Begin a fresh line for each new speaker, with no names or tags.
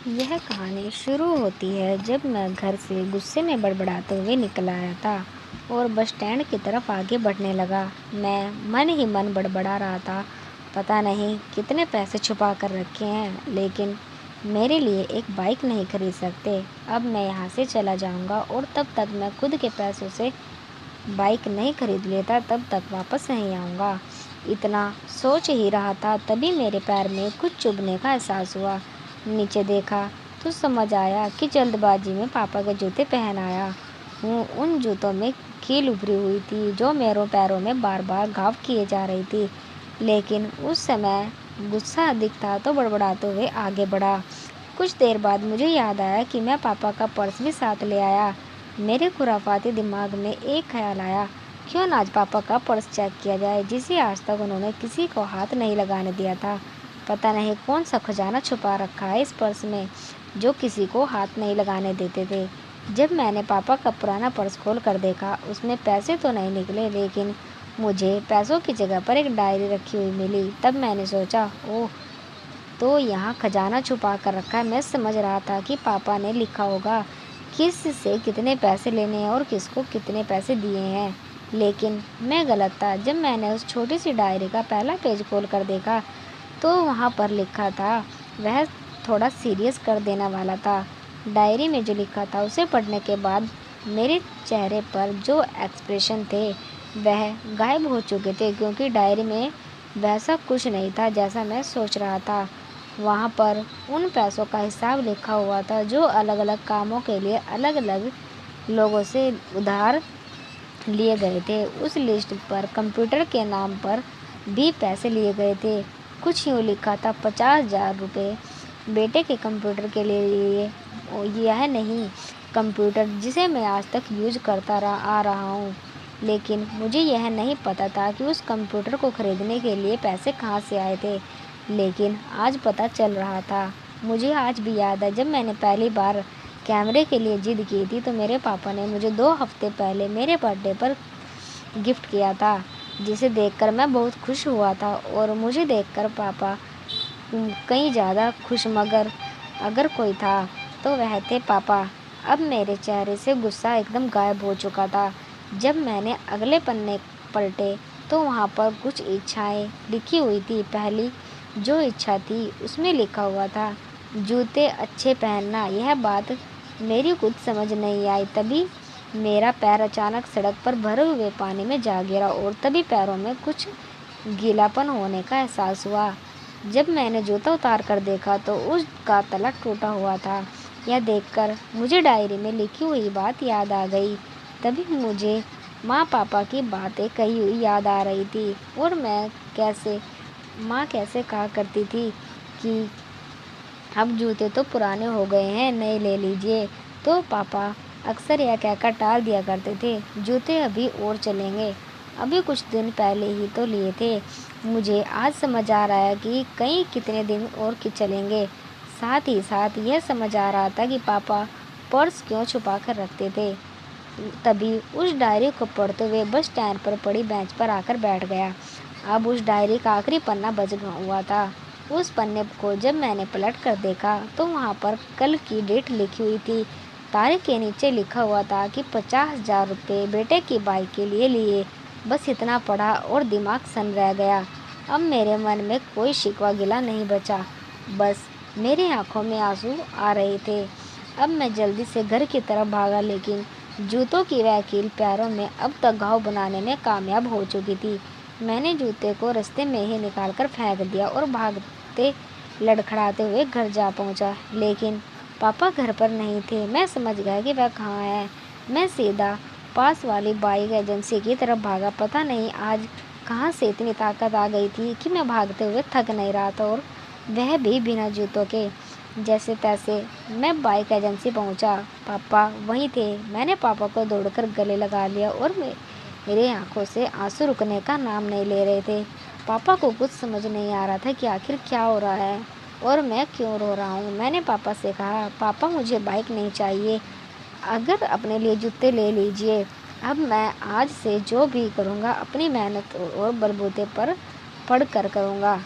यह कहानी शुरू होती है जब मैं घर से गुस्से में बड़बड़ाते हुए निकल आया था और बस स्टैंड की तरफ आगे बढ़ने लगा। मैं मन ही मन बड़बड़ा रहा था, पता नहीं कितने पैसे छुपा कर रखे हैं, लेकिन मेरे लिए एक बाइक नहीं खरीद सकते। अब मैं यहाँ से चला जाऊँगा और तब तक मैं खुद के पैसों से बाइक नहीं खरीद लेता तब तक वापस नहीं आऊँगा। इतना सोच ही रहा था, तभी मेरे पैर में कुछ चुभने का एहसास हुआ। नीचे देखा तो समझ आया कि जल्दबाजी में पापा के जूते पहन आया हूँ। उन जूतों में कील उभरी हुई थी जो मेरे पैरों में बार बार घाव किए जा रही थी, लेकिन उस समय गुस्सा अधिक था तो बड़बड़ाते हुए आगे बढ़ा। कुछ देर बाद मुझे याद आया कि मैं पापा का पर्स भी साथ ले आया। मेरे खुराफाती दिमाग में एक ख्याल आया, क्यों ना आज पापा का पर्स चेक किया जाए, जिसे आज तक उन्होंने किसी को हाथ नहीं लगाने दिया था। पता नहीं कौन सा खजाना छुपा रखा है इस पर्स में जो किसी को हाथ नहीं लगाने देते थे। जब मैंने पापा का पुराना पर्स खोल कर देखा, उसमें पैसे तो नहीं निकले, लेकिन मुझे पैसों की जगह पर एक डायरी रखी हुई मिली। तब मैंने सोचा, ओह, तो यहाँ खजाना छुपा कर रखा है। मैं समझ रहा था कि पापा ने लिखा होगा किस से कितने पैसे लेने हैं और किसको कितने पैसे दिए हैं, लेकिन मैं गलत था। जब मैंने उस छोटी सी डायरी का पहला पेज खोल कर देखा तो वहाँ पर लिखा था, वह थोड़ा सीरियस कर देने वाला था। डायरी में जो लिखा था उसे पढ़ने के बाद मेरे चेहरे पर जो एक्सप्रेशन थे वह गायब हो चुके थे, क्योंकि डायरी में वैसा कुछ नहीं था जैसा मैं सोच रहा था। वहाँ पर उन पैसों का हिसाब लिखा हुआ था जो अलग अलग कामों के लिए अलग अलग लोगों से उधार लिए गए थे। उस लिस्ट पर कंप्यूटर के नाम पर भी पैसे लिए गए थे। कुछ यूँ लिखा था, 50,000 रुपये बेटे के कंप्यूटर के लिए। यह नहीं कंप्यूटर जिसे मैं आज तक यूज करता आ रहा हूँ, लेकिन मुझे यह नहीं पता था कि उस कंप्यूटर को खरीदने के लिए पैसे कहाँ से आए थे। लेकिन आज पता चल रहा था। मुझे आज भी याद है जब मैंने पहली बार कैमरे के लिए जिद की थी तो मेरे पापा ने मुझे 2 हफ्ते पहले मेरे बर्थडे पर गिफ्ट किया था, जिसे देखकर मैं बहुत खुश हुआ था और मुझे देखकर पापा कहीं ज़्यादा खुश, मगर अगर कोई था तो वह थे पापा। अब मेरे चेहरे से गुस्सा एकदम गायब हो चुका था। जब मैंने अगले पन्ने पलटे तो वहाँ पर कुछ इच्छाएं लिखी हुई थी। पहली जो इच्छा थी उसमें लिखा हुआ था, जूते अच्छे पहनना। यह बात मेरी कुछ समझ नहीं आई। तभी मेरा पैर अचानक सड़क पर भरे हुए पानी में जा गिरा और तभी पैरों में कुछ गीलापन होने का एहसास हुआ। जब मैंने जूता उतार कर देखा तो उसका तला टूटा हुआ था। यह देखकर मुझे डायरी में लिखी हुई बात याद आ गई। तभी मुझे माँ पापा की बातें कही हुई याद आ रही थी और माँ कैसे कहा करती थी कि अब जूते तो पुराने हो गए हैं, नए ले लीजिए। तो पापा अक्सर यह कहकर टाल दिया करते थे, जूते अभी और चलेंगे, अभी कुछ दिन पहले ही तो लिए थे। मुझे आज समझ आ रहा है कि कई कितने दिन और चलेंगे। साथ ही साथ यह समझ आ रहा था कि पापा पर्स क्यों छुपा कर रखते थे। तभी उस डायरी को पढ़ते हुए बस स्टैंड पर पड़ी बेंच पर आकर बैठ गया। अब उस डायरी का आखिरी पन्ना बच हुआ था। उस पन्ने को जब मैंने पलट कर देखा तो वहाँ पर कल की डेट लिखी हुई थी। तारीख के नीचे लिखा हुआ था कि 50,000 रुपये बेटे की बाइक के लिए लिए। बस इतना पढ़ा और दिमाग सन रह गया। अब मेरे मन में कोई शिकवा गिला नहीं बचा, बस मेरी आंखों में आंसू आ रहे थे। अब मैं जल्दी से घर की तरफ भागा, लेकिन जूतों की वह कील पैरों में अब तक घाव बनाने में कामयाब हो चुकी थी। मैंने जूते को रास्ते में ही निकाल कर फेंक दिया और भागते लड़खड़ाते हुए घर जा पहुंचा, लेकिन पापा घर पर नहीं थे। मैं समझ गया कि वह कहाँ है। मैं सीधा पास वाली बाइक एजेंसी की तरफ भागा। पता नहीं आज कहाँ से इतनी ताकत आ गई थी कि मैं भागते हुए थक नहीं रहा था, और वह भी बिना जूतों के। जैसे तैसे मैं बाइक एजेंसी पहुंचा। पापा वहीं थे। मैंने पापा को दौड़कर गले लगा लिया और मेरे आंखों से आंसू रुकने का नाम नहीं ले रहे थे। पापा को कुछ समझ नहीं आ रहा था कि आखिर क्या हो रहा है और मैं क्यों रो रहा हूँ। मैंने पापा से कहा, पापा मुझे बाइक नहीं चाहिए, अगर अपने लिए जूते ले लीजिए। अब मैं आज से जो भी करूँगा अपनी मेहनत और बलबूते पर पढ़ कर करूँगा।